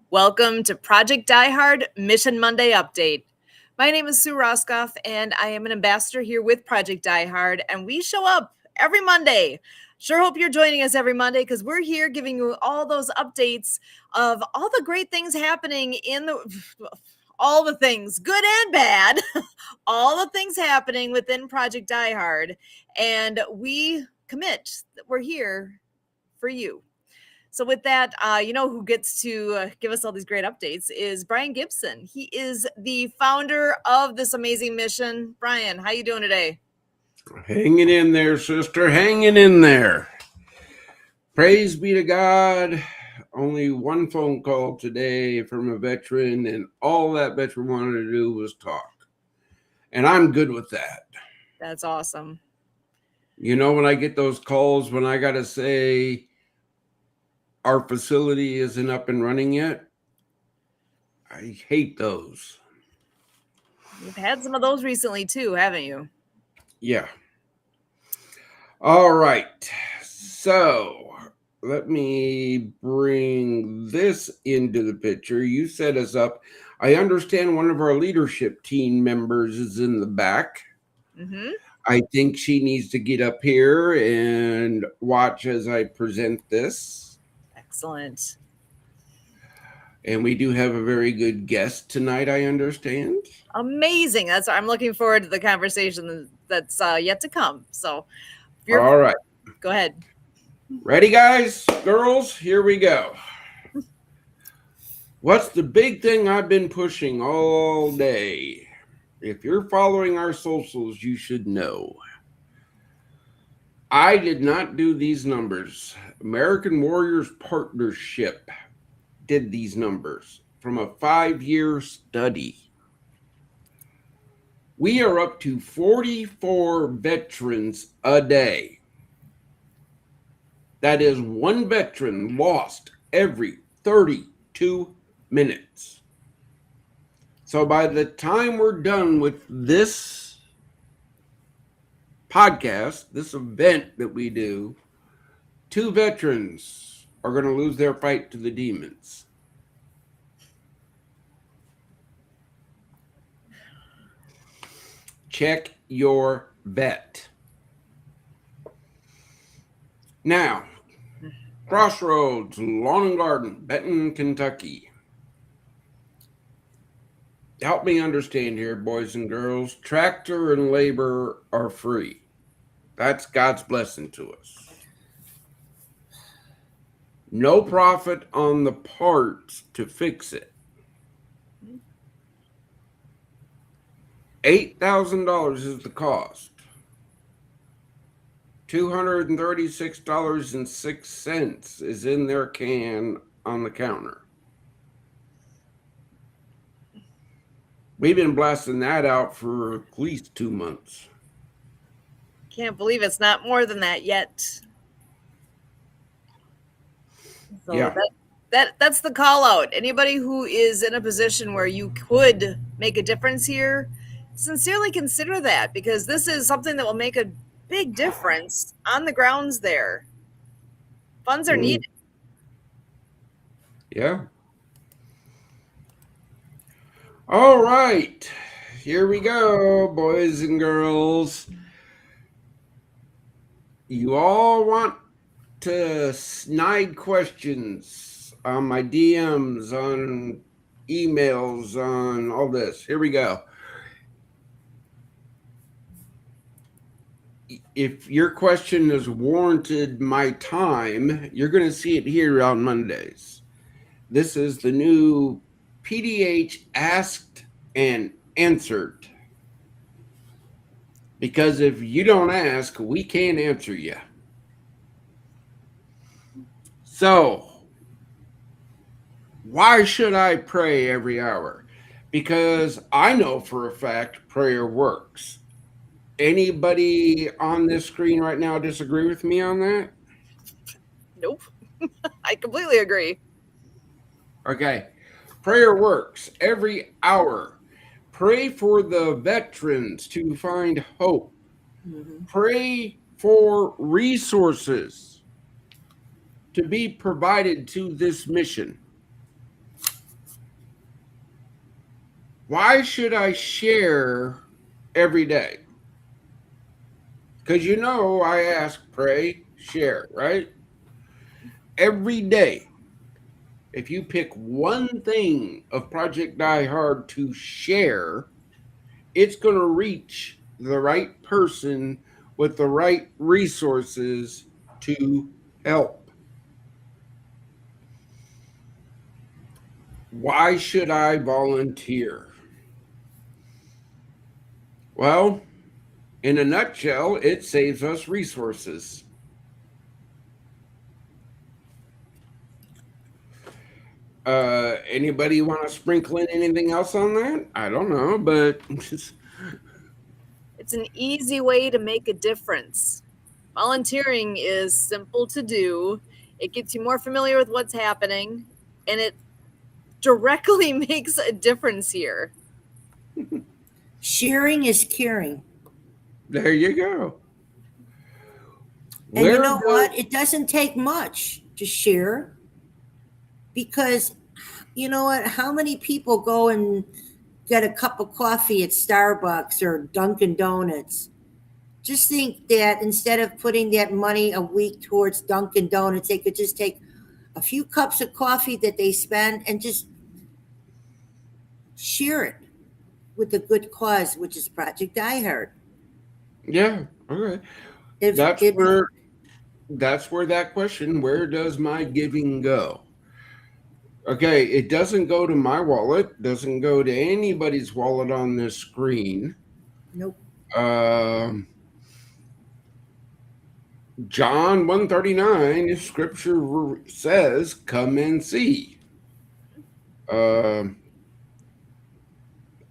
Welcome to Project Die Hard Mission Monday Update. My name is Sue Roscoff, and I am an ambassador here with Project Die Hard, and we show up every Monday. Sure hope you're joining us every Monday because we're here giving you all those updates of all the great things happening all the things, good and bad, all the things happening within Project Die Hard, and we commit that we're here for you. So with that, who gets to give us all these great updates is Brian Gibson. He is the founder of this amazing mission. Brian, how you doing today? Hanging in there, sister. Hanging in there. Praise be to God. Only one phone call today from a veteran, and all that veteran wanted to do was talk. And I'm good with that. That's awesome. You know, when I get those calls when I got to say our facility isn't up and running yet, I hate those. You've had some of those recently too, haven't you? Yeah. All right. So let me bring this into the picture. You set us up. I understand one of our leadership team members is in the back. Mm-hmm. I think she needs to get up here and watch as I present this. Excellent. And we do have a very good guest tonight, I understand. Amazing. I'm looking forward to the conversation that's yet to come. So, all right. Go ahead. Ready, guys, girls? Here we go. What's the big thing I've been pushing all day? If you're following our socials, you should know. I did not do these numbers. American Warriors Partnership did these numbers from a 5-year study. We are up to 44 veterans a day. That is one veteran lost every 32 minutes. So by the time we're done with this podcast, this event that we do, 2 veterans are going to lose their fight to the demons. Check your bet. Now, Crossroads Lawn and Garden, Benton, Kentucky. Help me understand here, boys and girls. Tractor and labor are free. That's God's blessing to us. No profit on the parts to fix it. $8,000 is the cost. $236.06 is in their can on the counter. We've been blasting that out for at least 2 months. Can't believe it's not more than that yet. So yeah. That's the call out. Anybody who is in a position where you could make a difference here, sincerely consider that, because this is something that will make a big difference on the grounds there. Funds are needed. Yeah. All right. Here we go, boys and girls. You all want to snide questions on my DMs, on emails, on all this. Here we go. If your question has warranted my time, you're going to see it here on Mondays. This is the new PDH Asked and Answered. Because if you don't ask, we can't answer you. So, why should I pray every hour? Because I know for a fact prayer works. Anybody on this screen right now disagree with me on that? Nope. I completely agree. Okay. Prayer works every hour. Pray for the veterans to find hope. Mm-hmm. Pray for resources to be provided to this mission. Why should I share every day? Because I ask, pray, share, right? Every day. If you pick one thing of Project Die Hard to share, it's going to reach the right person with the right resources to help. Why should I volunteer? Well, in a nutshell, it saves us resources. Anybody want to sprinkle in anything else on that? I don't know, but It's an easy way to make a difference. Volunteering is simple to do, it gets you more familiar with what's happening, and it directly makes a difference here. Sharing is caring. there you go. And you Where know does what? It doesn't take much to share because you know what? How many people go and get a cup of coffee at Starbucks or Dunkin' Donuts? Just think that instead of putting that money a week towards Dunkin' Donuts, they could just take a few cups of coffee that they spend and just share it with a good cause, which is Project Die Hard. yeah, okay. If That's it, where that question, where does my giving go? Okay, it doesn't go to my wallet, doesn't go to anybody's wallet on this screen. nope. Um, John 139, scripture says, come and see. Um,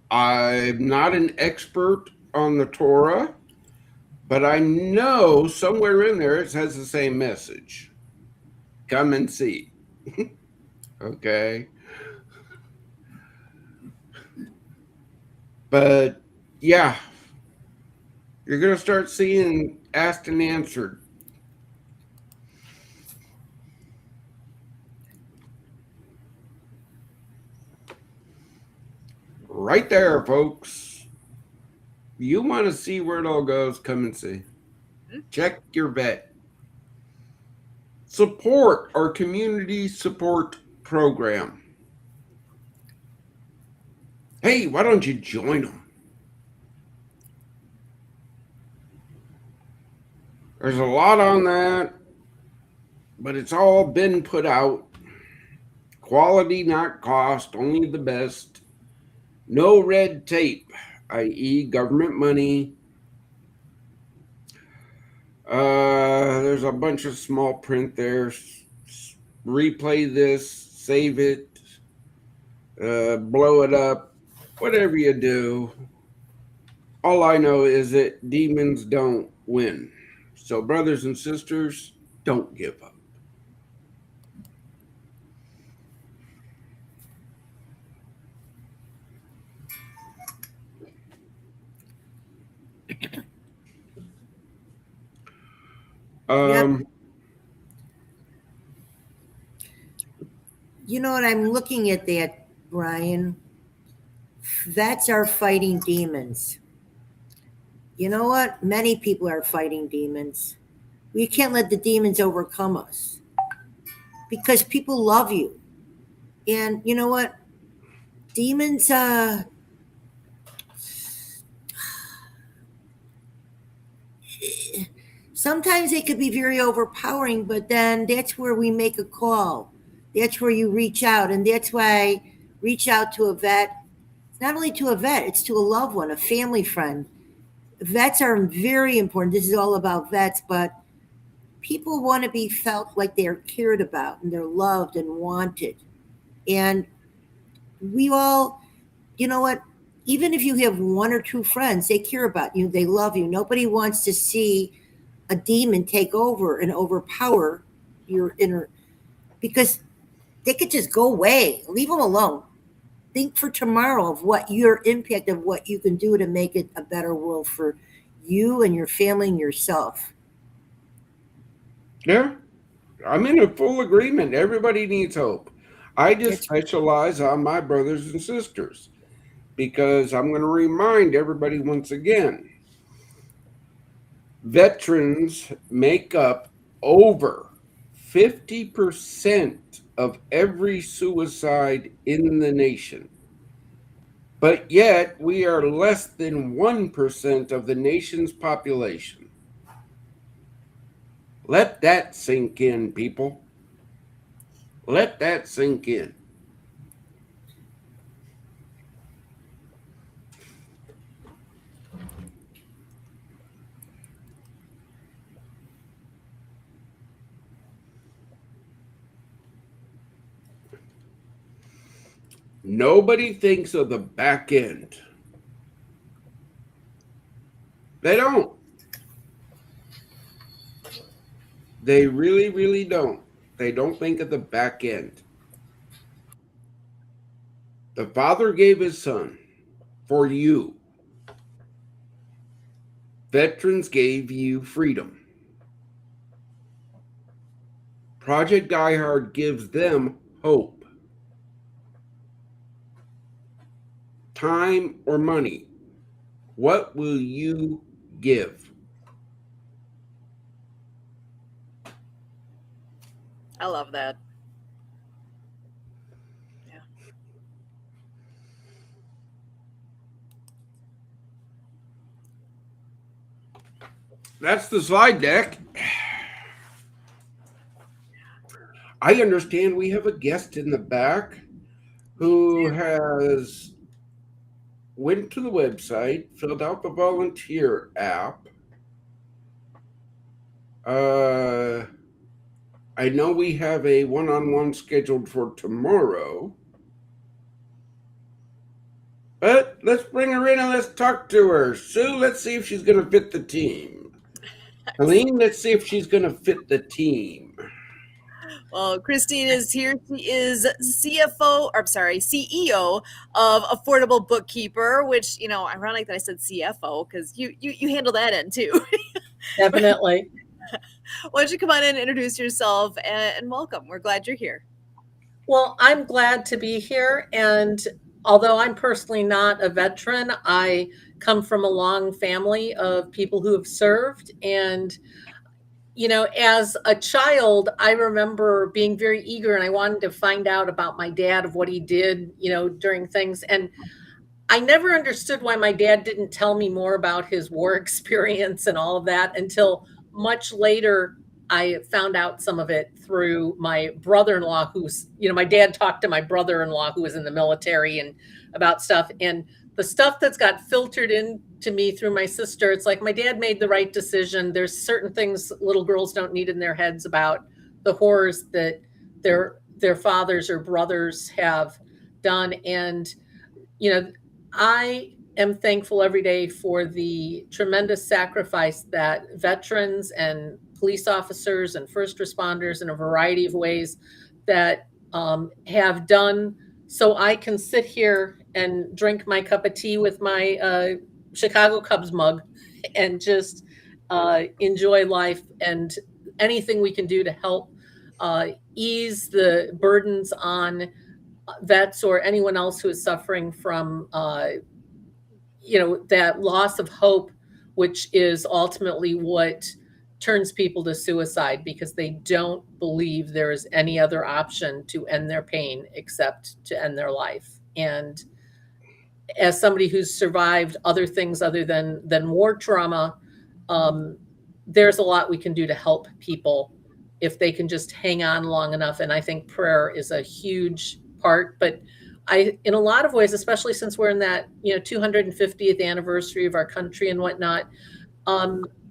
I'm not an expert on the Torah, but I know somewhere in there it says the same message. Come and see. Okay. But yeah, you're going to start seeing asked and answered. Right there, folks. You want to see where it all goes? Come and see. Check your vet. Support our community support program. Hey, why don't you join them? There's a lot on that, but it's all been put out. Quality, not cost, only the best. No red tape, i.e., government money. There's a bunch of small print there. Replay this, save it, blow it up, whatever you do. All I know is that demons don't win. So, brothers and sisters, don't give up. Yep. Um, You know what? I'm looking at that, Brian. Vets are fighting demons. You know what? Many people are fighting demons. We can't let the demons overcome us because people love you. And you know what? Demons, sometimes they could be very overpowering, but then that's where we make a call. That's where you reach out. And that's why reach out to a vet. It's not only to a vet, it's to a loved one, a family friend. Vets are very important. This is all about vets, but people want to be felt like they're cared about and they're loved and wanted. And we all, you know what? Even if you have one or two friends, they care about you, they love you. Nobody wants to see a demon take over and overpower your inner, because they could just go away. Leave them alone. Think for tomorrow of what your impact of what you can do to make it a better world for you and your family and yourself. yeah, I'm in a full agreement. Everybody needs hope. I just It's specialize on my brothers and sisters. because I'm going to remind everybody once again, veterans make up over 50% of every suicide in the nation. But yet, we are less than 1% of the nation's population. Let that sink in, people. Let that sink in. Nobody thinks of the back end. They don't. They really, really don't. They don't think of the back end. The Father gave his Son for you. Veterans gave you freedom. Project Die Hard gives them hope. Time or money, what will you give? I love that. Yeah. That's the slide deck. I understand we have a guest in the back who has went to the website, filled out the volunteer app. I know we have a one-on-one scheduled for tomorrow. But let's bring her in and let's talk to her. Sue, let's see if she's going to fit the team. Helene, let's see if she's going to fit the team. Well, Christine is here. She is CFO, or I'm sorry, CEO of Affordable Bookkeeper, which, ironic that I said CFO because you handle that end too. Definitely. Why don't you come on in, introduce yourself, and welcome. We're glad you're here. Well, I'm glad to be here. And although I'm personally not a veteran, I come from a long family of people who have served. And, as a child, I remember being very eager and I wanted to find out about my dad, of what he did, during things. And I never understood why my dad didn't tell me more about his war experience and all of that until much later. I found out some of it through my brother-in-law, who's, my dad talked to my brother-in-law who was in the military and about stuff. And the stuff that's got filtered into me through my sister, it's like my dad made the right decision. There's certain things little girls don't need in their heads about the horrors that their fathers or brothers have done. And, I am thankful every day for the tremendous sacrifice that veterans and police officers and first responders in a variety of ways that have done, so I can sit here and drink my cup of tea with my Chicago Cubs mug and just enjoy life, and anything we can do to help ease the burdens on vets or anyone else who is suffering from that loss of hope, which is ultimately what turns people to suicide, because they don't believe there is any other option to end their pain except to end their life. And as somebody who's survived other things other than war trauma, there's a lot we can do to help people if they can just hang on long enough. And I think prayer is a huge part. But in a lot of ways, especially since we're in that 250th anniversary of our country and whatnot,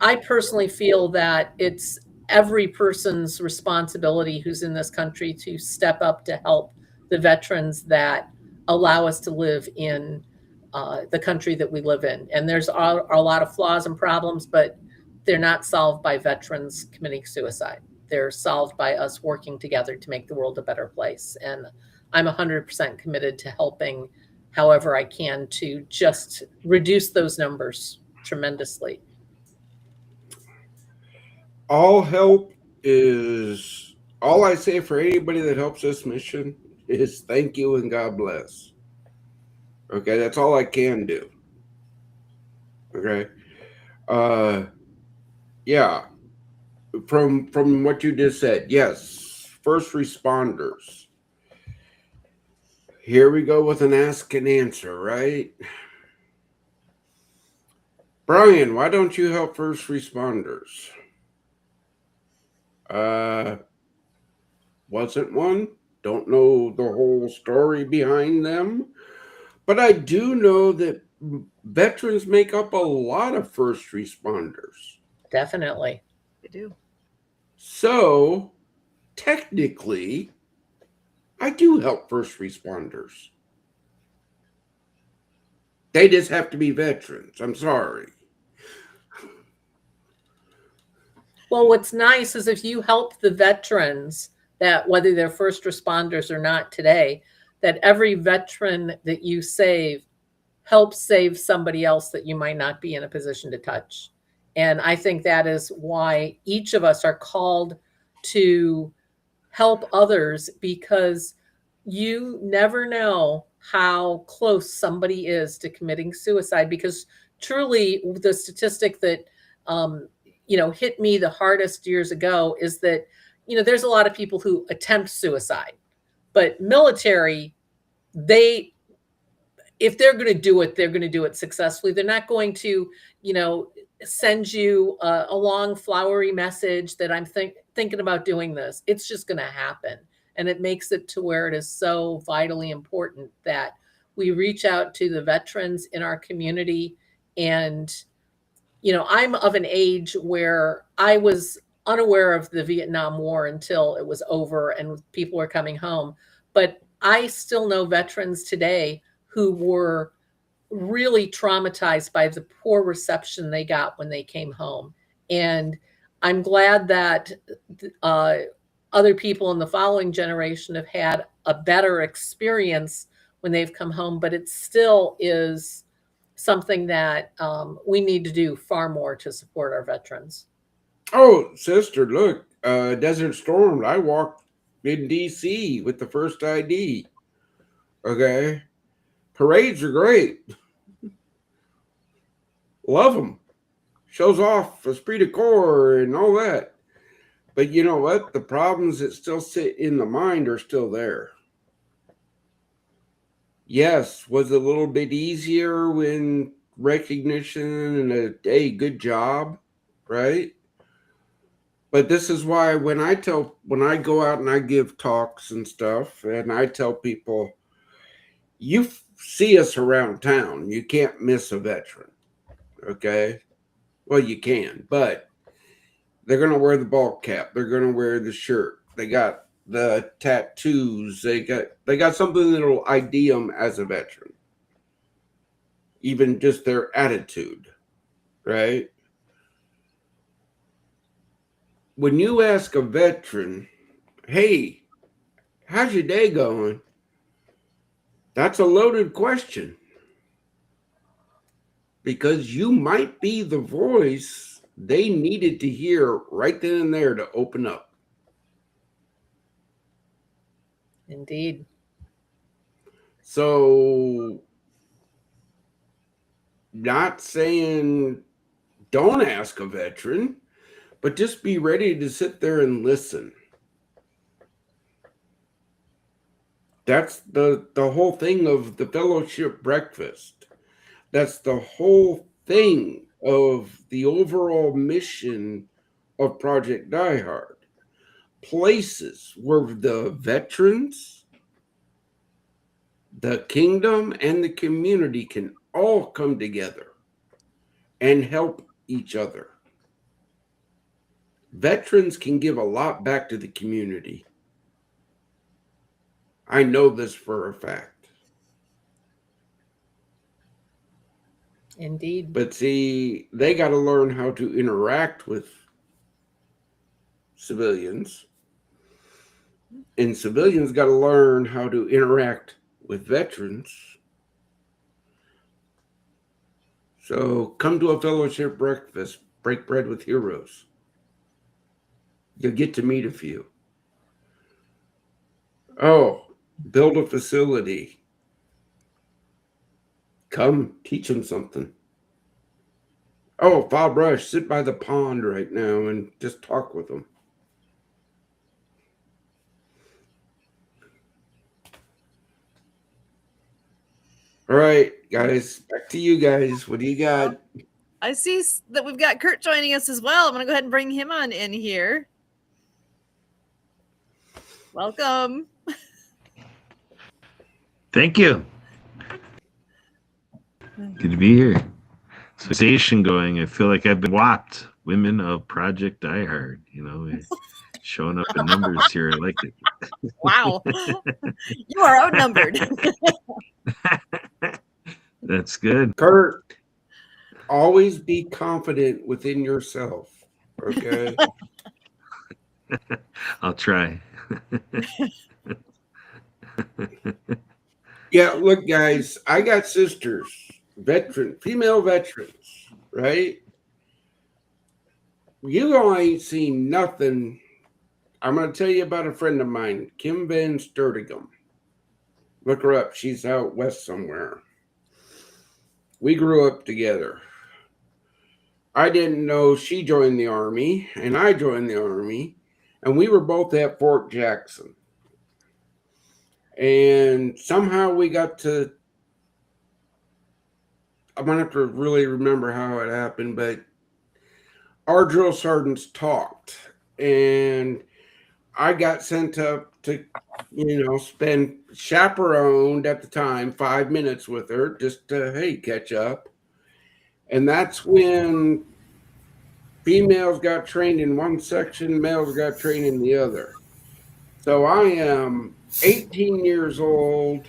I personally feel that it's every person's responsibility who's in this country to step up to help the veterans that allow us to live in the country that we live in. And there's a lot of flaws and problems, but they're not solved by veterans committing suicide. They're solved by us working together to make the world a better place. And I'm 100% committed to helping however I can to just reduce those numbers tremendously. All I say for anybody that helps this mission is thank you and God bless. Okay, that's all I can do. Okay. Yeah. From what you just said, yes, first responders. Here we go with an ask and answer, right? Brian, why don't you help first responders? Uh, wasn't one. Don't know the whole story behind them, but I do know that veterans make up a lot of first responders. Definitely. They do. So, technically, I do help first responders. They just have to be veterans. I'm sorry. Well, what's nice is if you help the veterans, that whether they're first responders or not today, that every veteran that you save helps save somebody else that you might not be in a position to touch. And I think that is why each of us are called to help others, because you never know how close somebody is to committing suicide. Because truly, the statistic that hit me the hardest years ago is that there's a lot of people who attempt suicide, but military, they if they're going to do it, they're going to do it successfully. They're not going to, send you a long flowery message that I'm thinking about doing this. It's just going to happen. And it makes it to where it is so vitally important that we reach out to the veterans in our community. And, I'm of an age where I was unaware of the Vietnam War until it was over and people were coming home. But I still know veterans today who were really traumatized by the poor reception they got when they came home. And I'm glad that uh, other people in the following generation have had a better experience when they've come home, but it still is something that we need to do far more to support our veterans. Oh, sister, look, Desert Storm. I walked in DC with the first ID. Okay. Parades are great. Love them. Shows off esprit de corps and all that. But you know what? The problems that still sit in the mind are still there. Yes, was it a little bit easier when recognition and a hey, good job, right? But this is why when I go out and I give talks and stuff, and I tell people, you see us around town, you can't miss a veteran. Okay, well you can, but they're gonna wear the ball cap, they're gonna wear the shirt, they got the tattoos, they got something that'll ID them as a veteran, even just their attitude, right? When you ask a veteran, hey, how's your day going? That's a loaded question because you might be the voice they needed to hear right then and there to open up. Indeed. So, not saying don't ask a veteran, but just be ready to sit there and listen. That's the whole thing of the fellowship breakfast. That's the whole thing of the overall mission of Project Die Hard. Places where the veterans, the kingdom, and the community can all come together and help each other. Veterans can give a lot back to the community. I know this for a fact. Indeed. But see, they got to learn how to interact with civilians, and civilians got to learn how to interact with veterans. So come to a fellowship breakfast, break bread with heroes. You'll get to meet a few. Oh, build a facility. Come teach them something. Oh, Foul Brush, sit by the pond right now and just talk with them. All right, guys, back to you guys. What do you got? I see that we've got Kurt joining us as well. I'm going to go ahead and bring him on in here. Welcome. Thank you. Good to be here. So station going. I feel like I've been whopped. Women of Project Die Hard. You know, showing up in numbers here. I like it. Wow. You are outnumbered. That's good. Kurt, always be confident within yourself. Okay. I'll try. Yeah, look, guys, I got sisters, female veterans, right? You all ain't seen nothing. I'm going to tell you about a friend of mine, Kim Van Sturtigum. Look her up. She's out west somewhere. We grew up together. I didn't know she joined the Army, and I joined the Army, and we were both at Fort Jackson. And somehow we got to, I'm going to have to really remember how it happened, but our drill sergeants talked, and I got sent up to, spend chaperoned at the time 5 minutes with her just to, hey, catch up. And that's when females got trained in one section, males got trained in the other. So I am 18 years old,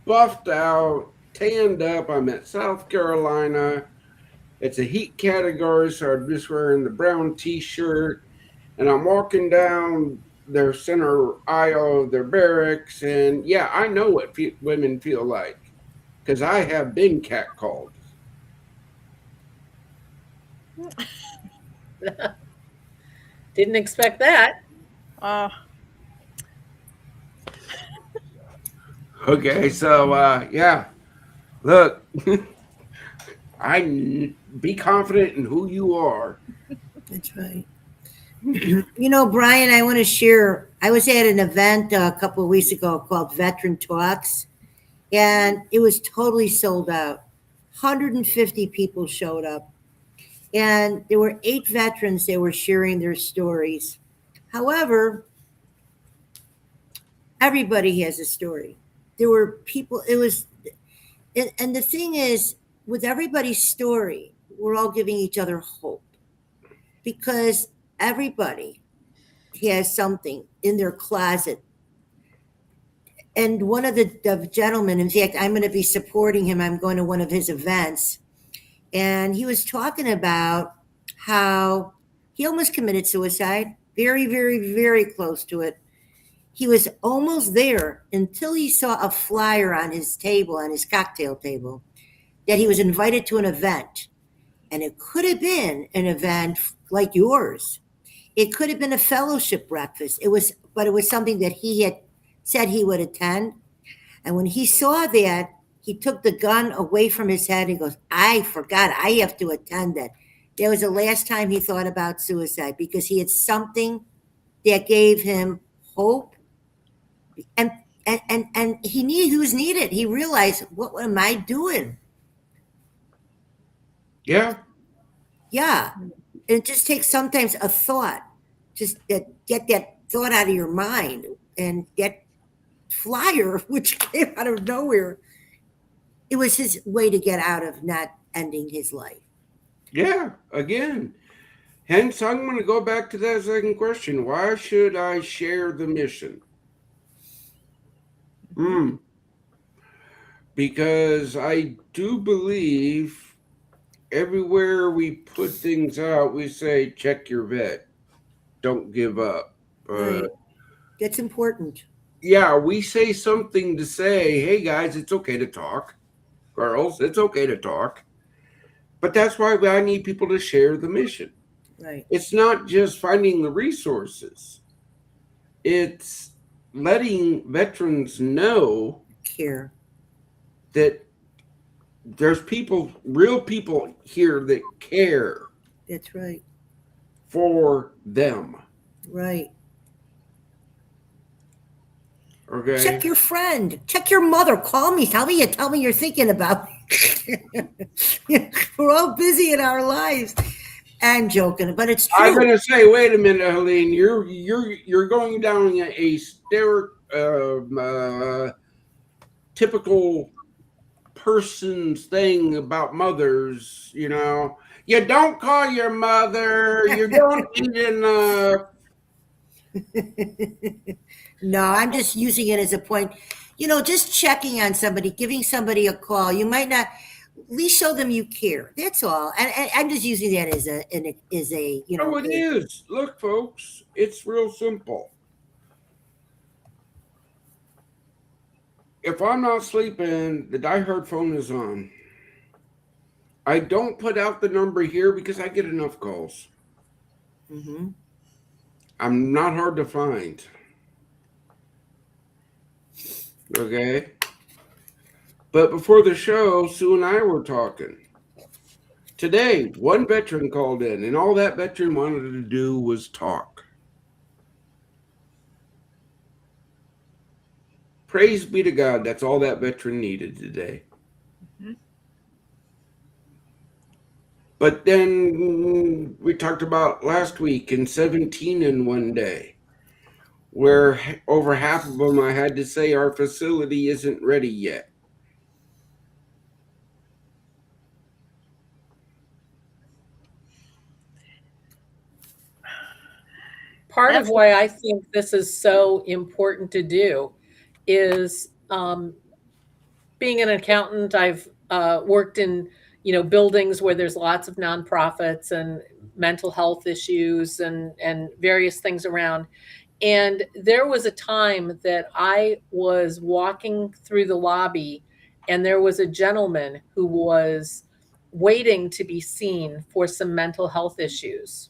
buffed out, tanned up. I'm at South Carolina. It's a heat category, so I'm just wearing the brown T-shirt. And I'm walking down their center aisle of their barracks. And, yeah, I know what women feel like because I have been catcalled. Didn't expect that. Okay, so yeah, look, be confident in who you are. That's right. Brian, I want to share. I was at an event a couple of weeks ago called Veteran Talks, and it was totally sold out. 150 people showed up, and there were 8 veterans that were sharing their stories. However, everybody has a story. There were people, and the thing is, with everybody's story, we're all giving each other hope because everybody has something in their closet. And one of the gentlemen, in fact, I'm going to be supporting him. I'm going to one of his events. And he was talking about how he almost committed suicide, very, very, very close to it. He was almost there until he saw a flyer on his table, on his cocktail table, that he was invited to an event. And it could have been an event like yours. It could have been a fellowship breakfast. But it was something that he had said he would attend. And when he saw that, he took the gun away from his head and goes, I forgot, I have to attend that. That was the last time he thought about suicide because he had something that gave him hope. And he was needed. He realized, what am I doing? Yeah. Yeah. It just takes sometimes a thought, just get that thought out of your mind. And that flyer, which came out of nowhere, it was his way to get out of not ending his life. Yeah, again. Hence, I'm going to go back to that second question. Why should I share the mission? Because I do believe everywhere we put things out, we say, check your vet. Don't give up. Right. That's important. Yeah, we say something to say, hey, guys, it's okay to talk. Girls, it's okay to talk. But that's why I need people to share the mission. Right. It's not just finding the resources. It's letting veterans know care that there's people, real people here that care That's right. for them. Right. Okay. Check your friend. Check your mother. Call me. Tell me you're thinking about me. We're all busy in our lives. I'm joking, but it's I'm true. gonna say, wait a minute, Helene. You're going down a typical person's thing about mothers. You know, you don't call your mother. You don't eat enough. No, I'm just using it as a point. Just checking on somebody, giving somebody a call. You might not at least show them you care. That's all. And I'm just using that as a Oh, it is. Look, folks, it's real simple. If I'm not sleeping, the diehard phone is on. I don't put out the number here because I get enough calls. Mm-hmm. I'm not hard to find. Okay. But before the show, Sue and I were talking. Today, one veteran called in, and all that veteran wanted to do was talk. Praise be to God, that's all that veteran needed today. Mhm. But then we talked about last week in 17 in one day, where over half of them I had to say our facility isn't ready yet. Part of That's why I think this is so important to do is being an accountant. I've worked in buildings where there's lots of nonprofits and mental health issues and various things around. And there was a time that I was walking through the lobby, and there was a gentleman who was waiting to be seen for some mental health issues.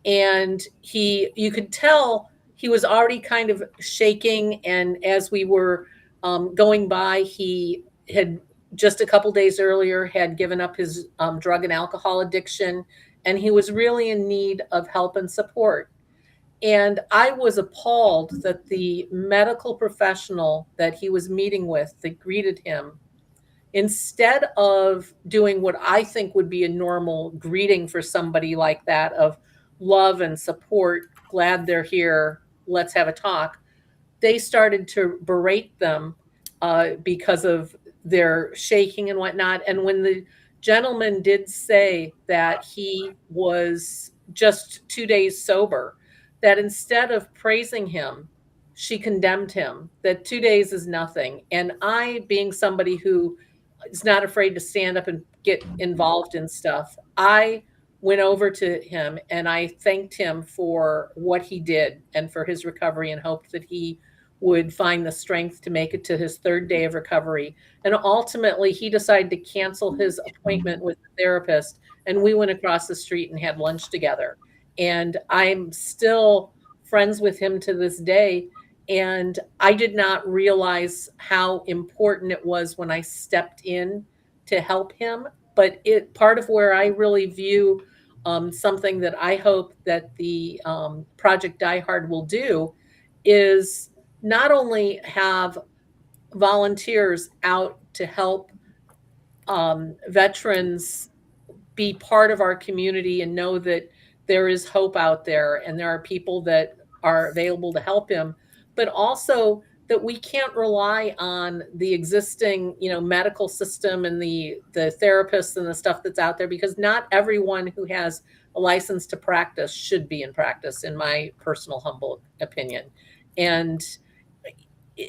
And you could tell he was already kind of shaking. And as we were going by, he had just a couple days earlier had given up his drug and alcohol addiction, and he was really in need of help and support. And I was appalled that the medical professional that he was meeting with that greeted him, instead of doing what I think would be a normal greeting for somebody like that of love and support, glad they're here, let's have a talk, they started to berate them because of their shaking and whatnot. And when the gentleman did say that he was just 2 days sober, that instead of praising him, she condemned him, that 2 days is nothing. And I, being somebody who is not afraid to stand up and get involved in stuff, I went over to him and I thanked him for what he did and for his recovery, and hoped that he would find the strength to make it to his third day of recovery. And ultimately, he decided to cancel his appointment with the therapist, and we went across the street and had lunch together. And I'm still friends with him to this day. And I did not realize how important it was when I stepped in to help him. But it part of where I really view something that I hope that the Project Die Hard will do is not only have volunteers out to help veterans be part of our community and know that there is hope out there and there are people that are available to help him, but also that we can't rely on the existing medical system and the therapists and the stuff that's out there, because not everyone who has a license to practice should be in practice, in my personal humble opinion. And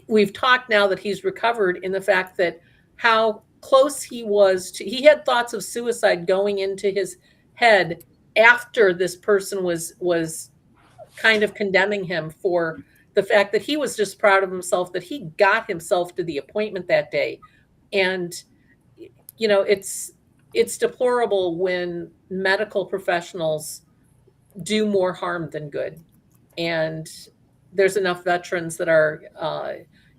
we've talked now that he's recovered, in the fact that how close he was to, he had thoughts of suicide going into his head after this person was kind of condemning him for the fact that he was just proud of himself that he got himself to the appointment that day. And it's deplorable when medical professionals do more harm than good. And there's enough veterans that are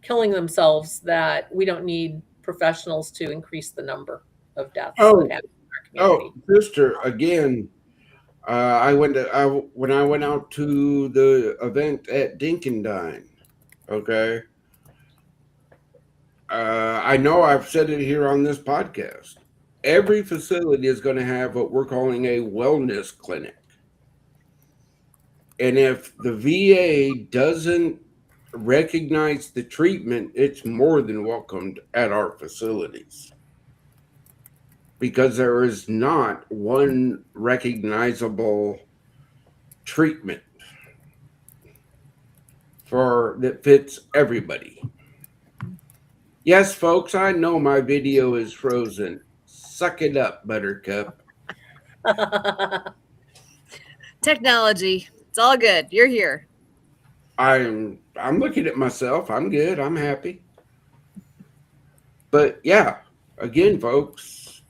killing themselves that we don't need professionals to increase the number. of deaths Oh, that happen in our community. sister, again, when I went out to the event at Dinkendine. Okay, I know I've said it here on this podcast. Every facility is going to have what we're calling a wellness clinic. And if the VA doesn't recognize the treatment, it's more than welcomed at our facilities. Because there is not one recognizable treatment for that fits everybody. Yes, folks, I know my video is frozen. Suck it up, Buttercup. Technology. It's all good. You're here. I'm looking at myself. I'm good. I'm happy. But yeah, again, folks,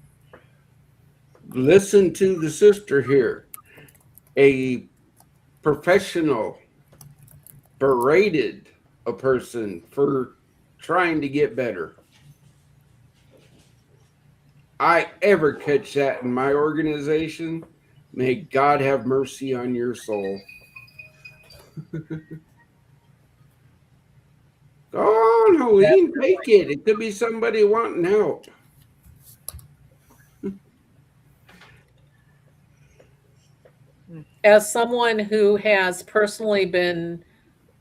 listen to the sister here. A professional berated a person for trying to get better. I ever catch that in my organization, may God have mercy on your soul. Oh, no, we can take it. It could be somebody wanting help. As someone who has personally been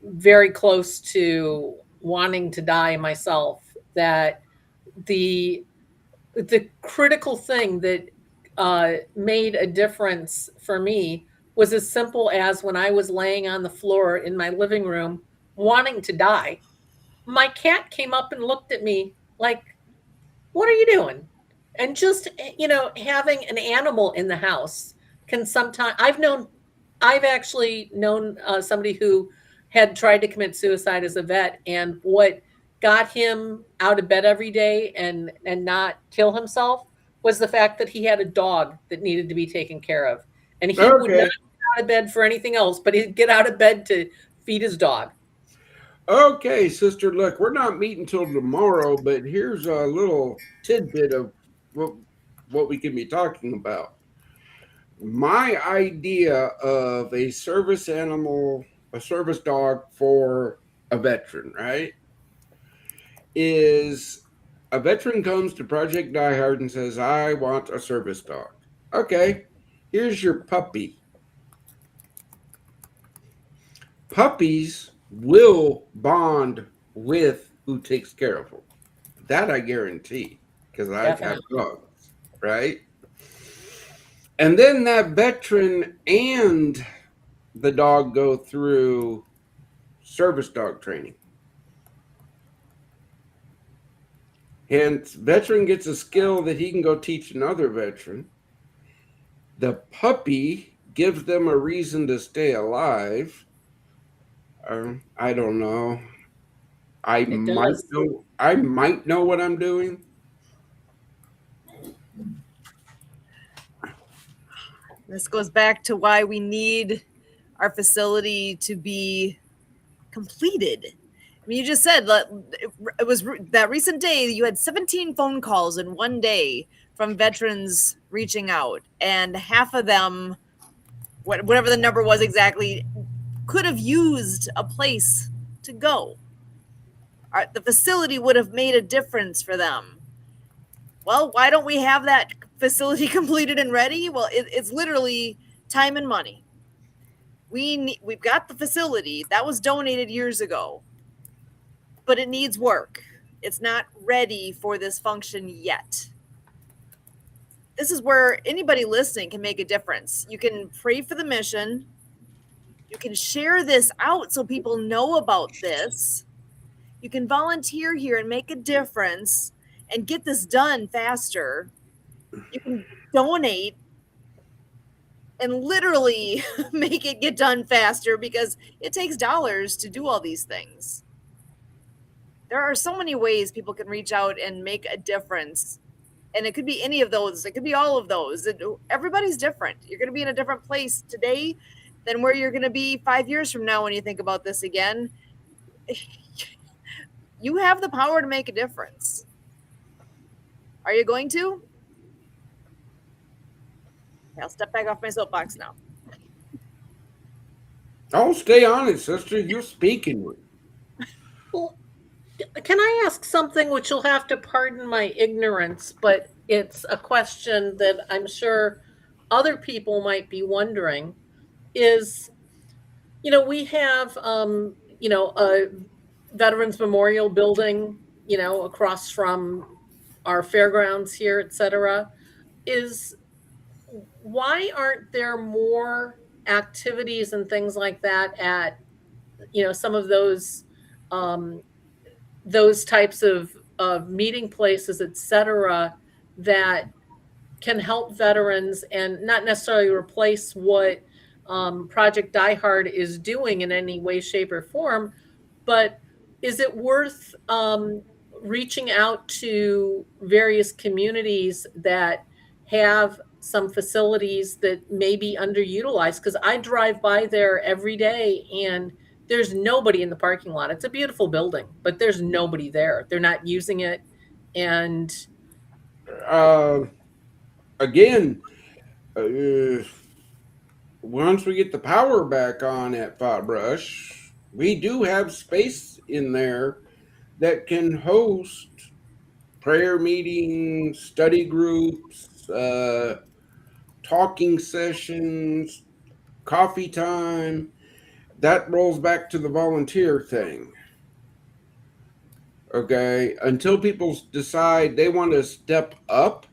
very close to wanting to die myself, that the critical thing that made a difference for me was as simple as when I was laying on the floor in my living room wanting to die, my cat came up and looked at me like, "What are you doing?" And just, having an animal in the house can sometimes, I've actually known somebody who had tried to commit suicide as a vet, and what got him out of bed every day and not kill himself was the fact that he had a dog that needed to be taken care of. And he would not Okay. get out of bed for anything else, but he'd get out of bed to feed his dog. Okay, sister, look, we're not meeting till tomorrow, but here's a little tidbit of what we can be talking about. My idea of a service animal, a service dog for a veteran, right, is a veteran comes to Project Die Hard and says, I want a service dog. Okay, here's your puppy. Puppies will bond with who takes care of them. That I guarantee, because I've had dogs, right? And then that veteran and the dog go through service dog training. Hence, veteran gets a skill that he can go teach another veteran. The puppy gives them a reason to stay alive. I don't know. I might know what I'm doing. This goes back to why we need our facility to be completed. I mean, you just said it was that recent day you had 17 phone calls in one day from veterans reaching out, and half of them, whatever the number was exactly, could have used a place to go. The facility would have made a difference for them. Well, why don't we have that facility completed and ready? Well, it's literally time and money. We've got the facility that was donated years ago, but it needs work. It's not ready for this function yet. This is where anybody listening can make a difference. You can pray for the mission. You can share this out so people know about this. You can volunteer here and make a difference and get this done faster. You can donate and literally make it get done faster, because it takes dollars to do all these things. There are so many ways people can reach out and make a difference. And it could be any of those. It could be all of those. Everybody's different. You're going to be in a different place today than where you're going to be 5 years from now when you think about this again. You have the power to make a difference. Are you going to? I'll step back off my soapbox now. Oh, stay on it, sister. You're speaking. Well, can I ask something which you'll have to pardon my ignorance, but it's a question that I'm sure other people might be wondering is, we have, a Veterans Memorial Building, across from our fairgrounds here, et cetera. Is why aren't there more activities and things like that at, some of um, those types of meeting places, et cetera, that can help veterans and not necessarily replace what Project Die Hard is doing in any way, shape, or form, but is it worth reaching out to various communities that have some facilities that may be underutilized? Because I drive by there every day and there's nobody in the parking lot. It's a beautiful building, but there's nobody there. They're not using it. And Uh, again, once we get the power back on at Fabrush, we do have space in there that can host prayer meetings, study groups, talking sessions, coffee time. That rolls back to the volunteer thing. Okay. Until people decide they want to step up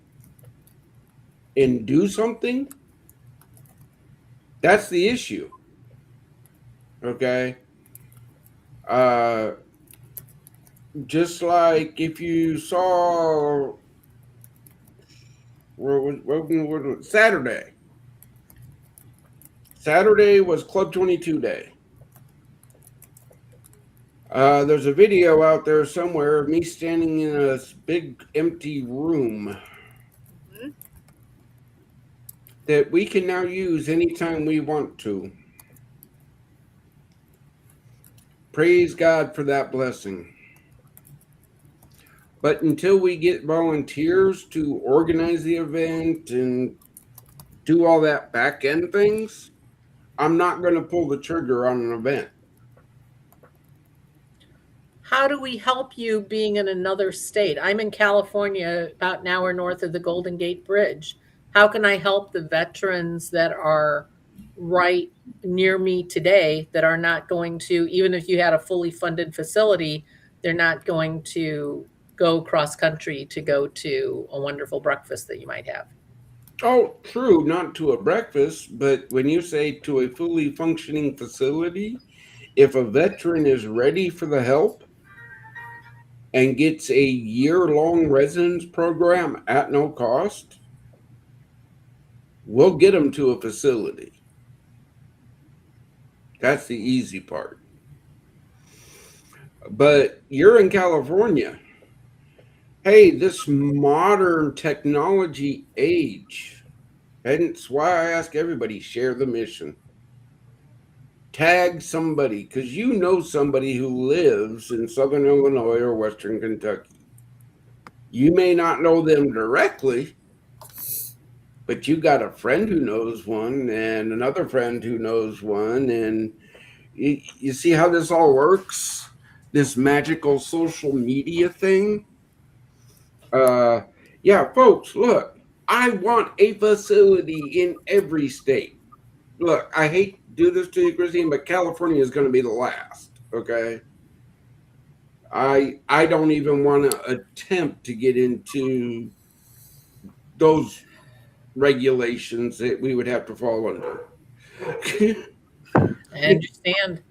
and do something, that's the issue. Okay. Just like if you saw Saturday. Saturday was Club 22 Day. There's a video out there somewhere of me standing in a big empty room that we can now use anytime we want to. Praise God for that blessing. But until we get volunteers to organize the event and do all that back end things, I'm not going to pull the trigger on an event. how do we help you being in another state? I'm in California, about an hour north of the Golden Gate Bridge. How can I help the veterans that are right near me today that are not going to, even if you had a fully funded facility, they're not going to go cross country to go to a wonderful breakfast that you might have? Oh, true, not to a breakfast, but when you say to a fully functioning facility, if a veteran is ready for the help and gets a year-long residence program at no cost, we'll get them to a facility. That's the easy part. But you're in California. Hey, this modern technology age, and it's why I ask everybody, share the mission. Tag somebody, because you know somebody who lives in Southern Illinois or Western Kentucky. You may not know them directly, but you got a friend who knows one and another friend who knows one. And you see how this all works? This magical social media thing? Yeah, folks, look, I want a facility in every state. Look, I hate to do this to you, Christine, but California is going to be the last, okay? I don't even want to attempt to get into those regulations that we would have to fall under. I understand.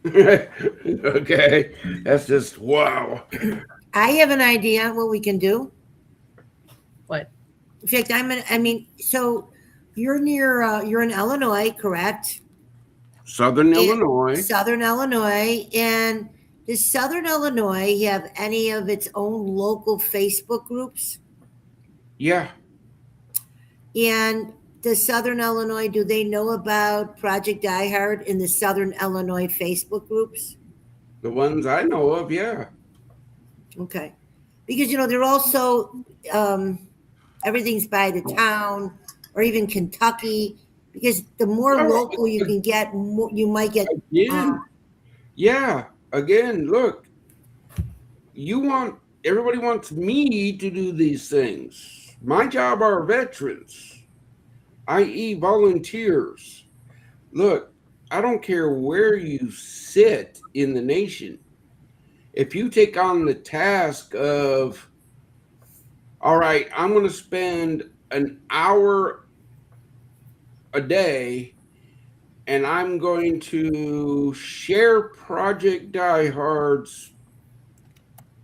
Okay, that's just wow. I have an idea what we can do. What? In fact, so you're you're in Illinois, correct? Southern Illinois. Southern Illinois. And does Southern Illinois have any of its own local Facebook groups? Yeah. And does Southern Illinois, do they know about Project Die Hard in the Southern Illinois Facebook groups? The ones I know of, yeah. Okay. Because, they're also, everything's by the town. or even Kentucky, because the more Oh, local you can get, more, you might get. again, yeah. Again, look, everybody wants me to do these things. My job are veterans, i.e., volunteers. Look, I don't care where you sit in the nation. If you take on the task of, all right, I'm going to spend an hour a day and I'm going to share Project Die Hard's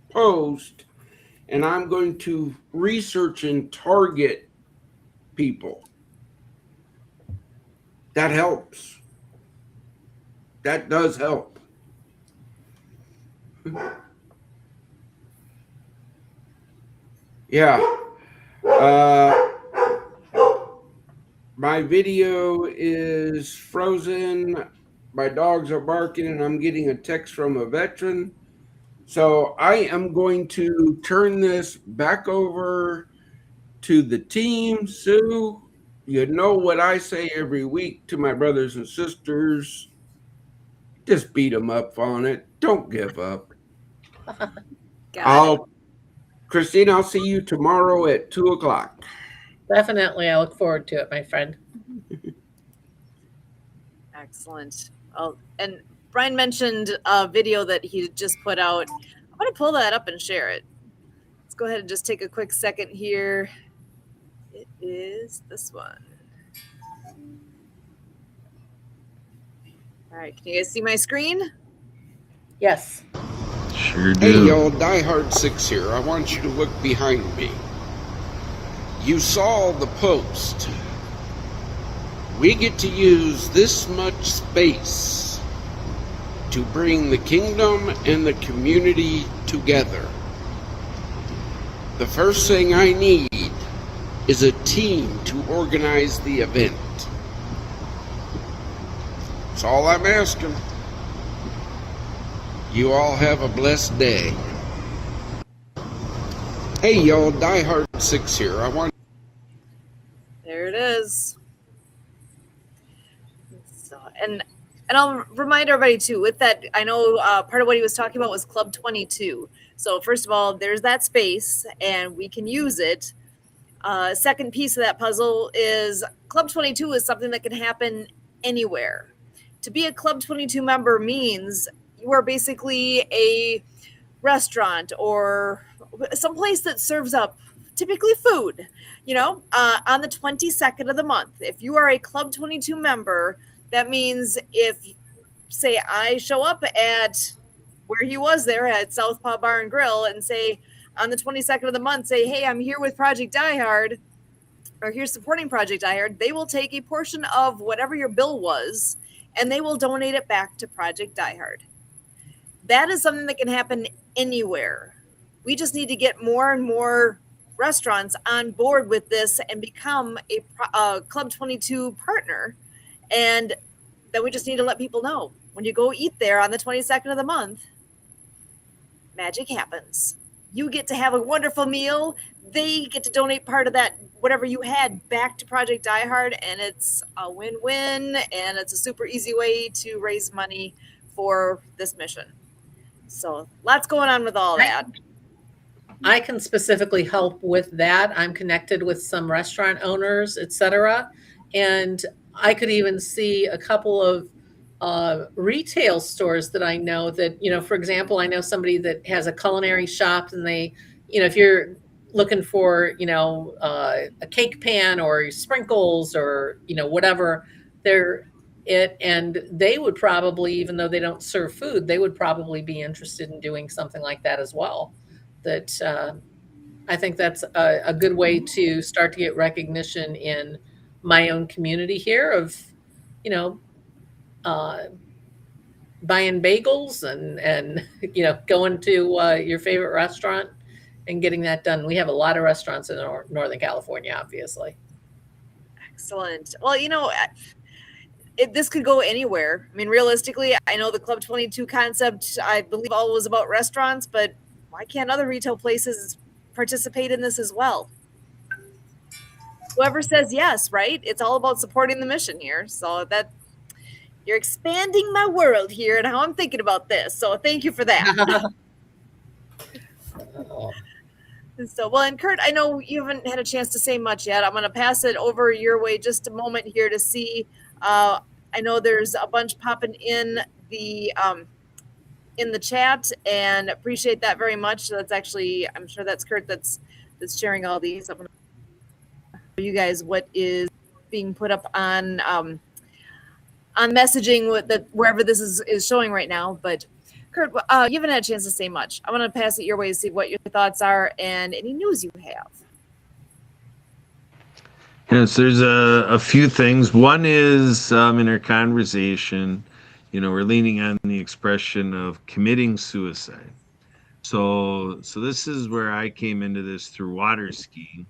post and I'm going to research and target people. That helps. That does help. Yeah. My video is frozen. My dogs are barking, and I'm getting a text from a veteran. So I am going to turn this back over to the team. Sue, you know what I say every week to my brothers and sisters. Just beat them up on it. Don't give up. Christine, I'll see you tomorrow at 2:00. Definitely. I look forward to it, my friend. Excellent. Oh, and Brian mentioned a video that he just put out. I'm going to pull that up and share it. Let's go ahead and just take a quick second here. It is this one. All right, can you guys see my screen? Yes. Sure do. Hey, y'all, Die Hard 6 here. I want you to look behind me. You saw the post. We get to use this much space to bring the kingdom and the community together. The first thing I need is a team to organize the event. That's all I'm asking. You all have a blessed day. Hey, y'all, Die Hard 6 here. There it is. So, and I'll remind everybody too, with that, I know part of what he was talking about was Club 22. So first of all, there's that space and we can use it. Second piece of that puzzle is Club 22 is something that can happen anywhere. To be a Club 22 member means you are basically a restaurant or some place that serves up typically food, on the 22nd of the month. If you are a Club 22 member, that means if, say, I show up at where he was there at Southpaw Bar and Grill and say on the 22nd of the month, say, hey, I'm here with Project Die Hard, or here's supporting Project Die Hard, they will take a portion of whatever your bill was and they will donate it back to Project Die Hard. That is something that can happen anywhere. We just need to get more and more restaurants on board with this and become a Club 22 partner. And then we just need to let people know when you go eat there on the 22nd of the month, magic happens. You get to have a wonderful meal. They get to donate part of that, whatever you had, back to Project Die Hard. And it's a win-win. And it's a super easy way to raise money for this mission. So lots going on with all that. I can specifically help with that. I'm connected with some restaurant owners, etc. And I could even see a couple of retail stores that I know that, for example, I know somebody that has a culinary shop and they, if you're looking for, a cake pan or sprinkles or, whatever, and they would probably, even though they don't serve food, they would probably be interested in doing something like that as well. That I think that's a good way to start to get recognition in my own community here of, buying bagels and going to your favorite restaurant and getting that done. We have a lot of restaurants in Northern California, obviously. Excellent. Well, this could go anywhere. I mean, realistically, I know the Club 22 concept, I believe all was about restaurants, but why can't other retail places participate in this as well? whoever says yes, right? It's all about supporting the mission here. So that you're expanding my world here and how I'm thinking about this. So thank you for that. So, well, and Kurt, I know you haven't had a chance to say much yet. I'm going to pass it over your way just a moment here to see. I know there's a bunch popping in the chat, and appreciate that very much. That's actually, I'm sure that's Kurt that's sharing all these. I'm going to show you guys what is being put up on messaging with that wherever this is showing right now, but. Kurt, you haven't had a chance to say much. I want to pass it your way to see what your thoughts are and any news you have. Yes, there's a few things. One is in our conversation, we're leaning on the expression of committing suicide. So this is where I came into this through water skiing.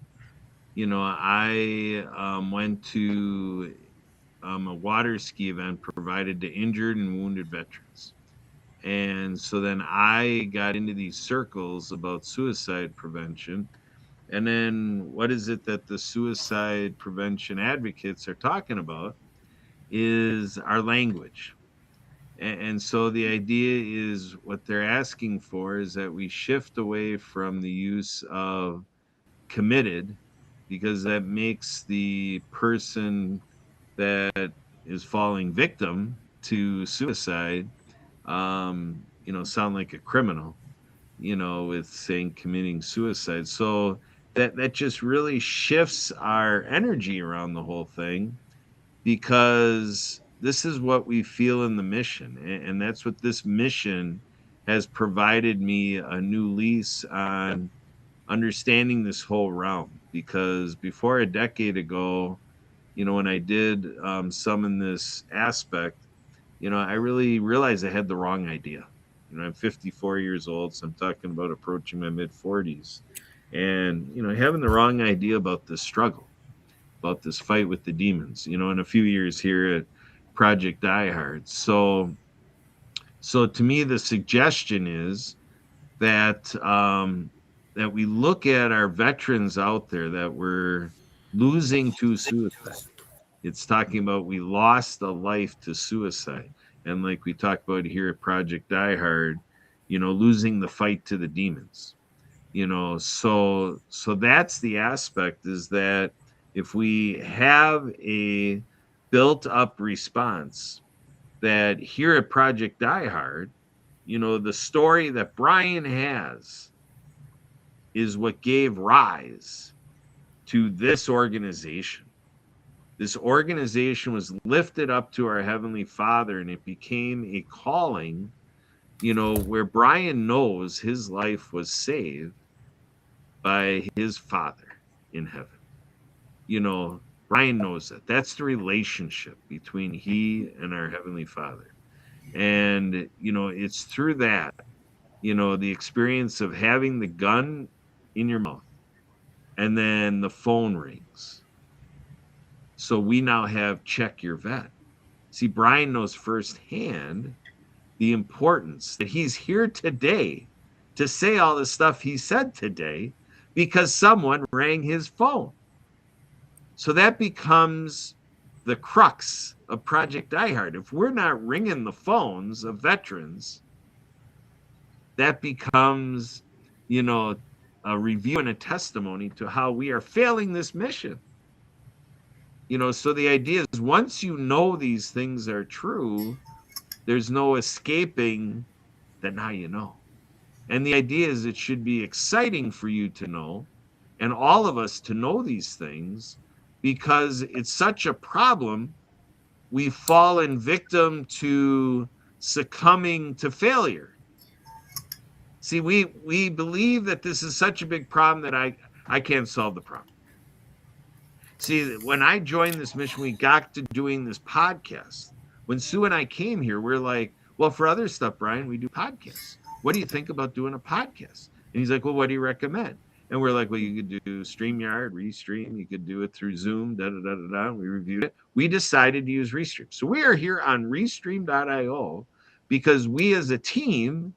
I went to a water ski event provided to injured and wounded veterans. And so then I got into these circles about suicide prevention. And then what is it that the suicide prevention advocates are talking about is our language. And so the idea is what they're asking for is that we shift away from the use of committed, because that makes the person that is falling victim to suicide sound like a criminal, with saying committing suicide. So that just really shifts our energy around the whole thing, because this is what we feel in the mission. And that's what this mission has provided me a new lease on understanding this whole realm. Because before a decade ago, when I did some in this aspect, I really realized I had the wrong idea. I'm 54 years old, so I'm talking about approaching my mid 40s. And, having the wrong idea about this struggle, about this fight with the demons, in a few years here at Project Die Hard. So to me, the suggestion is that that we look at our veterans out there that we're losing to suicide. It's talking about we lost a life to suicide. And like we talked about here at Project Die Hard, losing the fight to the demons. So that's the aspect, is that if we have a built up response, that here at Project Die Hard, the story that Brian has is what gave rise to this organization. This organization was lifted up to our Heavenly Father, and it became a calling, where Brian knows his life was saved by his Father in heaven. Brian knows that. That's the relationship between he and our Heavenly Father. And, it's through that, the experience of having the gun in your mouth and then the phone rings. So we now have check your vet. See, Brian knows firsthand the importance that he's here today to say all the stuff he said today because someone rang his phone. So that becomes the crux of Project Die Hard. If we're not ringing the phones of veterans, that becomes, a review and a testimony to how we are failing this mission. So the idea is, once you know these things are true, there's no escaping that now you know. And the idea is it should be exciting for you to know, and all of us to know these things, because it's such a problem. We've fallen victim to succumbing to failure. See, we believe that this is such a big problem that I can't solve the problem. See, when I joined this mission, we got to doing this podcast. When Sue and I came here, we're like, well, for other stuff, Brian, we do podcasts. What do you think about doing a podcast? And he's like, well, what do you recommend? And we're like, well, you could do StreamYard, Restream. You could do it through Zoom, da-da-da-da-da. We reviewed it. We decided to use Restream. So we are here on Restream.io because we as a team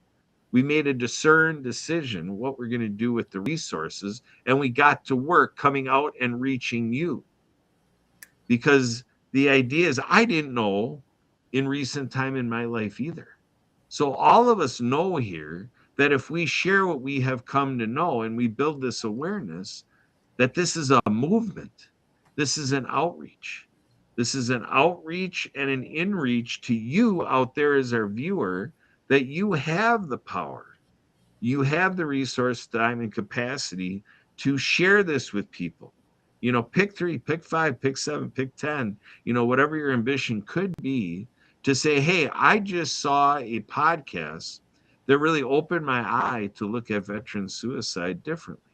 We made a discerned decision what we're going to do with the resources, and we got to work coming out and reaching you. Because the idea is, I didn't know in recent time in my life either. So all of us know here that if we share what we have come to know and we build this awareness, that this is a movement, this is an outreach. This is an outreach and an inreach to you out there as our viewer, that you have the power, you have the resource, time, and capacity to share this with people. Pick 3, pick 5, pick 7, pick 10, whatever your ambition could be, to say, hey, I just saw a podcast that really opened my eye to look at veteran suicide differently.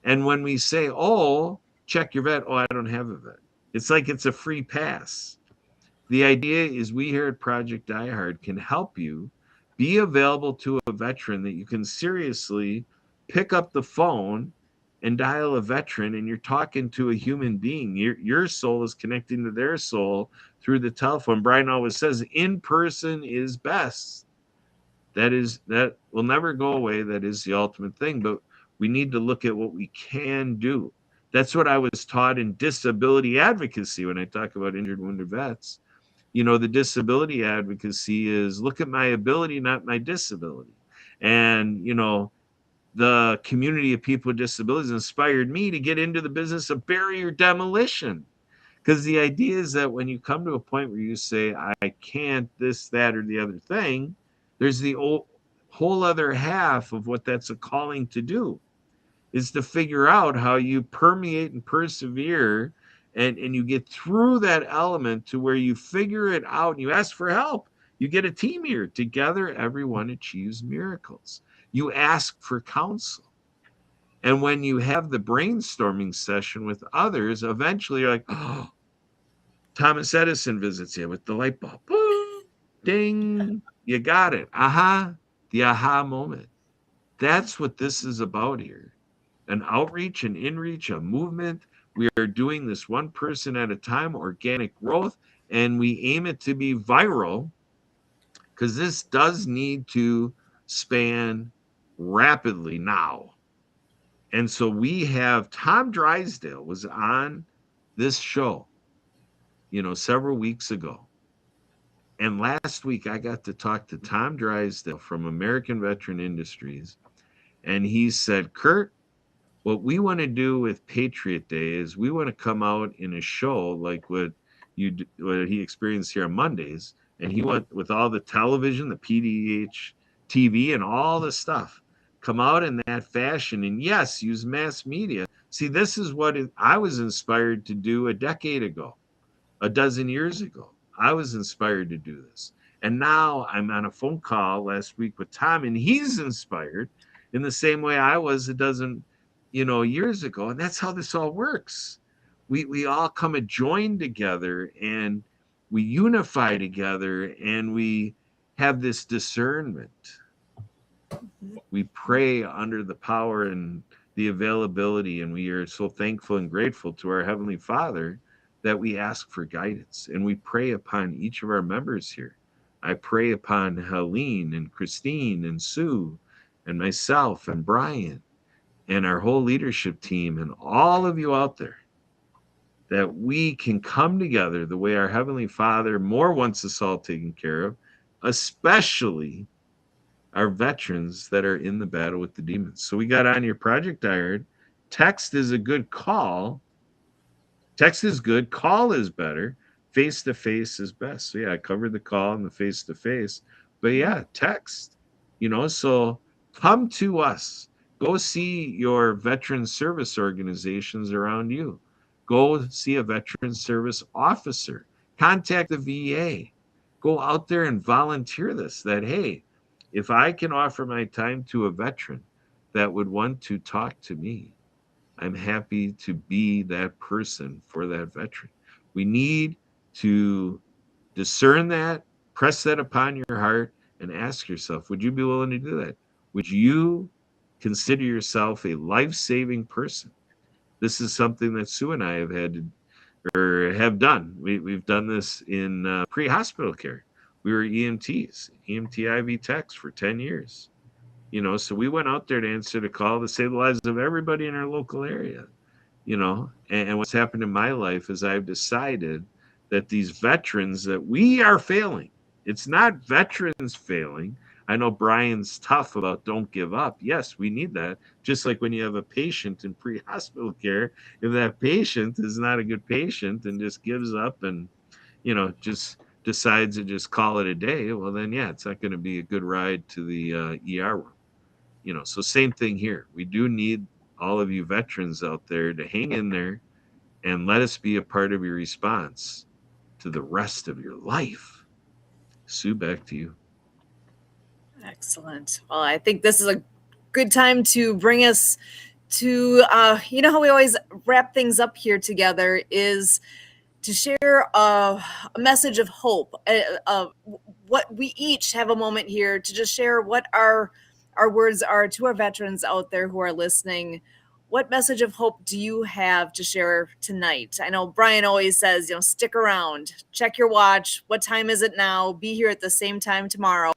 And when we say, oh, check your vet, oh, I don't have a vet, it's like it's a free pass. The idea is we here at Project Die Hard can help you be available to a veteran, that you can seriously pick up the phone and dial a veteran, and you're talking to a human being. Your soul is connecting to their soul through the telephone. Brian always says in person is best. That will never go away. That is the ultimate thing, but we need to look at what we can do. That's what I was taught in disability advocacy when I talk about injured, wounded vets. The disability advocacy is look at my ability, not my disability. And, the community of people with disabilities inspired me to get into the business of barrier demolition. Because the idea is that when you come to a point where you say, I can't this, that, or the other thing, there's the whole other half of what that's a calling to do, is to figure out how you permeate and persevere, and you get through that element to where you figure it out and you ask for help. You get a team here. Together, everyone achieves miracles. You ask for counsel. And when you have the brainstorming session with others, eventually you're like, oh, Thomas Edison visits you with the light bulb. Boom, ding, you got it. Aha, the aha moment. That's what this is about here. An outreach, an inreach, a movement. We are doing this one person at a time, organic growth, and we aim it to be viral, because this does need to span rapidly now. And so we have Tom Drysdale was on this show, several weeks ago. And last week I got to talk to Tom Drysdale from American Veteran Industries. And he said, Kurt, what we want to do with Patriot Day is we want to come out in a show like what he experienced here on Mondays. And he went with all the television, the PDH TV, and all the stuff. Come out in that fashion, and yes, use mass media. See, this is what I was inspired to do a decade ago, a dozen years ago. I was inspired to do this. And now I'm on a phone call last week with Tom, and he's inspired in the same way I was a dozen years ago. And that's how this all works. We all come and join together, and we unify together, and we have this discernment. We pray under the power and the availability, and we are so thankful and grateful to our Heavenly Father that we ask for guidance, and we pray upon each of our members here. I pray upon Helene and Christine and Sue and myself and Brian and our whole leadership team and all of you out there, that we can come together the way our Heavenly Father more wants us all taken care of, especially our veterans that are in the battle with the demons. So we got on your Project Die Hard. Text is a good call. Text is good. Call is better. Face-to-face is best. So yeah, I covered the call and the face-to-face. But yeah, text. So come to us. Go see your veteran service organizations around you. Go see a veteran service officer. Contact the VA. Go out there and volunteer this, that, hey, if I can offer my time to a veteran that would want to talk to me, I'm happy to be that person for that veteran. We need to discern that, press that upon your heart, and ask yourself, would you be willing to do that? Would you consider yourself a life-saving person? This is something that Sue and I have had to, or have done. We've done this in pre-hospital care. We were EMTs, EMT IV techs for 10 years. So we went out there to answer the call to save the lives of everybody in our local area. And what's happened in my life is I've decided that these veterans that we are failing. It's not veterans failing. I know Brian's tough about don't give up. Yes, we need that. Just like when you have a patient in pre-hospital care, if that patient is not a good patient and just gives up and just decides to just call it a day, well then yeah, it's not going to be a good ride to the ER room. So same thing here. We do need all of you veterans out there to hang in there and let us be a part of your response to the rest of your life. Sue, back to you. Excellent. Well, I think this is a good time to bring us to, how we always wrap things up here together is to share a message of hope. What we each have a moment here to just share what our words are to our veterans out there who are listening. What message of hope do you have to share tonight? I know Brian always says, stick around, check your watch. What time is it now? Be here at the same time tomorrow.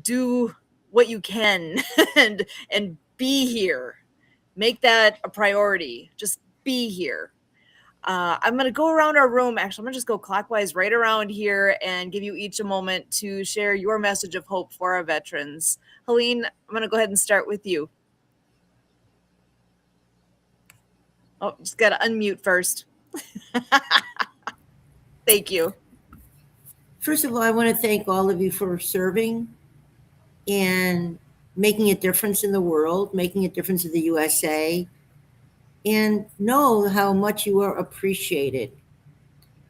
Do what you can and be here. Make that a priority. Just be here. I'm going to go around our room. Actually, I'm going to just go clockwise right around here and give you each a moment to share your message of hope for our veterans. Helene, I'm going to go ahead and start with you. Oh, just got to unmute first. Thank you. First of all, I want to thank all of you for serving and making a difference in the world, making a difference in the USA, and know how much you are appreciated.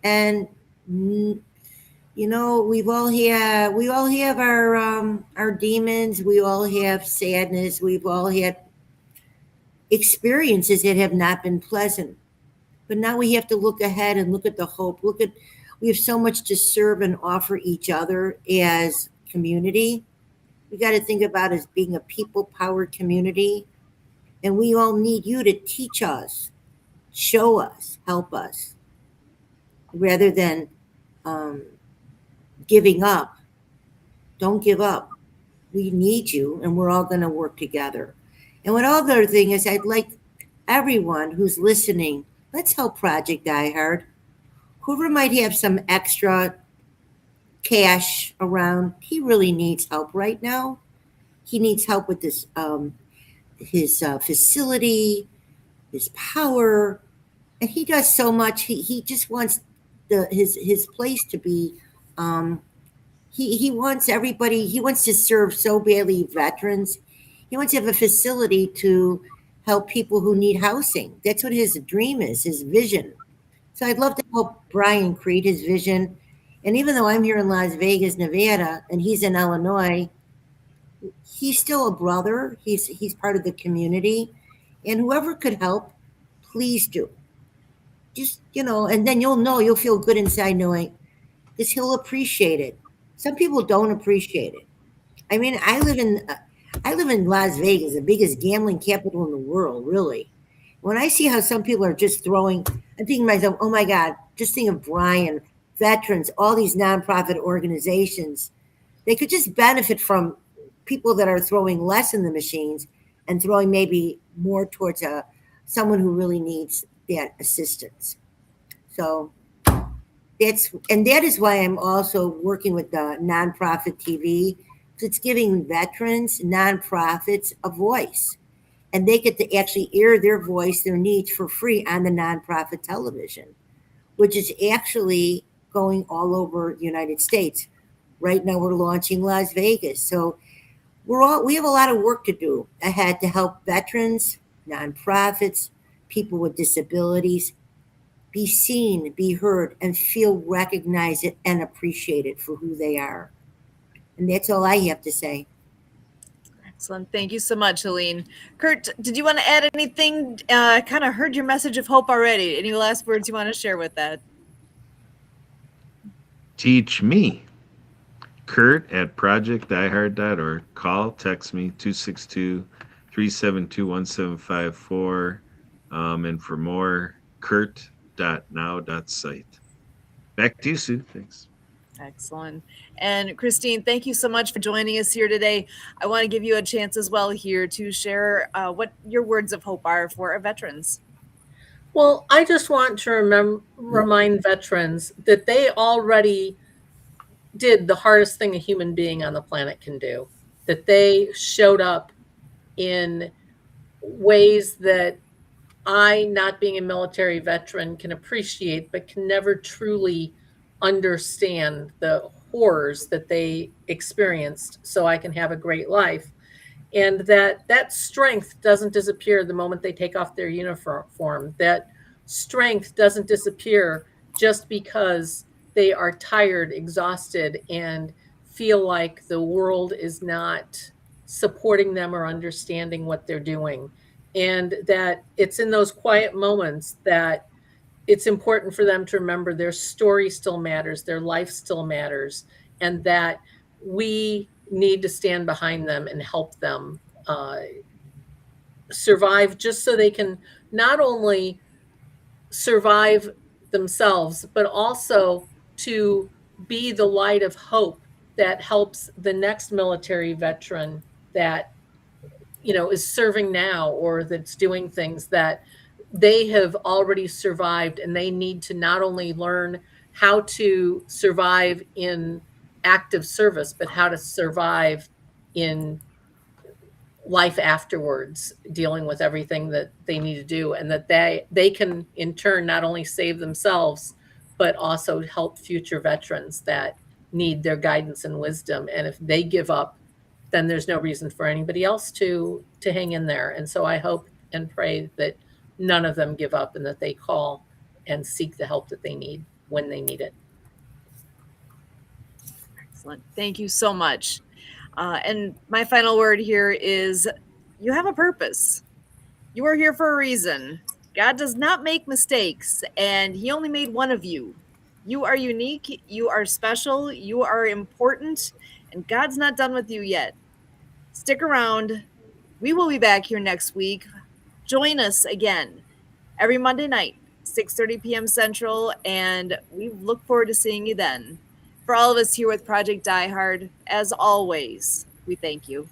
And we all have our demons. We all have sadness. We've all had experiences that have not been pleasant. But now we have to look ahead and look at the hope. We have so much to serve and offer each other as community. We got to think about as being a people-powered community. And we all need you to teach us, show us, help us, rather than giving up. Don't give up. We need you, and we're all going to work together. And one other thing is, I'd like everyone who's listening, let's help Project Die Hard. Whoever might have some extra cash around, he really needs help right now. He needs help with this, his facility, his power, and he does so much. He just wants his place to be. He wants everybody. He wants to serve so badly veterans. He wants to have a facility to help people who need housing. That's what his dream is, his vision. So I'd love to help Brian create his vision. And even though I'm here in Las Vegas, Nevada, and he's in Illinois, he's still a brother. He's part of the community. And whoever could help, please do. Just, and then you'll feel good inside knowing this, he'll appreciate it. Some people don't appreciate it. I mean, I live in Las Vegas, the biggest gambling capital in the world, really. When I see how some people are just throwing, I'm thinking to myself, oh my God, just think of Brian, veterans, all these nonprofit organizations. They could just benefit from people that are throwing less in the machines and throwing maybe more towards someone who really needs that assistance. So that is why I'm also working with the nonprofit TV. It's giving veterans, nonprofits a voice. And they get to actually air their voice, their needs for free on the nonprofit television, which is actually going all over the United States. Right now we're launching Las Vegas. So we have a lot of work to do ahead to help veterans, nonprofits, people with disabilities be seen, be heard, and feel recognized and appreciated for who they are. And that's all I have to say. Excellent. Thank you so much, Helene. Kurt, did you want to add anything? I kind of heard your message of hope already. Any last words you want to share with that? Teach me. Kurt at projectdiehard.org. Call, text me, 262-372-1754. And for more, kurt.now.site. Back to you, Sue. Thanks. Excellent. And Christine, thank you so much for joining us here today. I want to give you a chance as well here to share what your words of hope are for our veterans. Well, I just want to remind veterans that they already did the hardest thing a human being on the planet can do, that they showed up in ways that I, not being a military veteran, can appreciate, but can never truly understand the horrors that they experienced so I can have a great life. And that strength doesn't disappear the moment they take off their uniform. That strength doesn't disappear just because they are tired, exhausted, and feel like the world is not supporting them or understanding what they're doing. And that it's in those quiet moments that it's important for them to remember their story still matters, their life still matters, and that we need to stand behind them and help them survive, just so they can not only survive themselves, but also to be the light of hope that helps the next military veteran that is serving now, or that's doing things that they have already survived, and they need to not only learn how to survive in active service, but how to survive in life afterwards, dealing with everything that they need to do, and that they can in turn not only save themselves, but also help future veterans that need their guidance and wisdom. And if they give up, then there's no reason for anybody else to hang in there. And so I hope and pray that none of them give up, and that they call and seek the help that they need when they need it. Excellent. Thank you so much. And my final word here is you have a purpose. You are here for a reason. God does not make mistakes, and He only made one of you. You are unique, you are special, you are important, and God's not done with you yet. Stick around. We will be back here next week. Join us again every Monday night, 6:30 p.m. Central, and we look forward to seeing you then. For all of us here with Project Die Hard, as always, we thank you.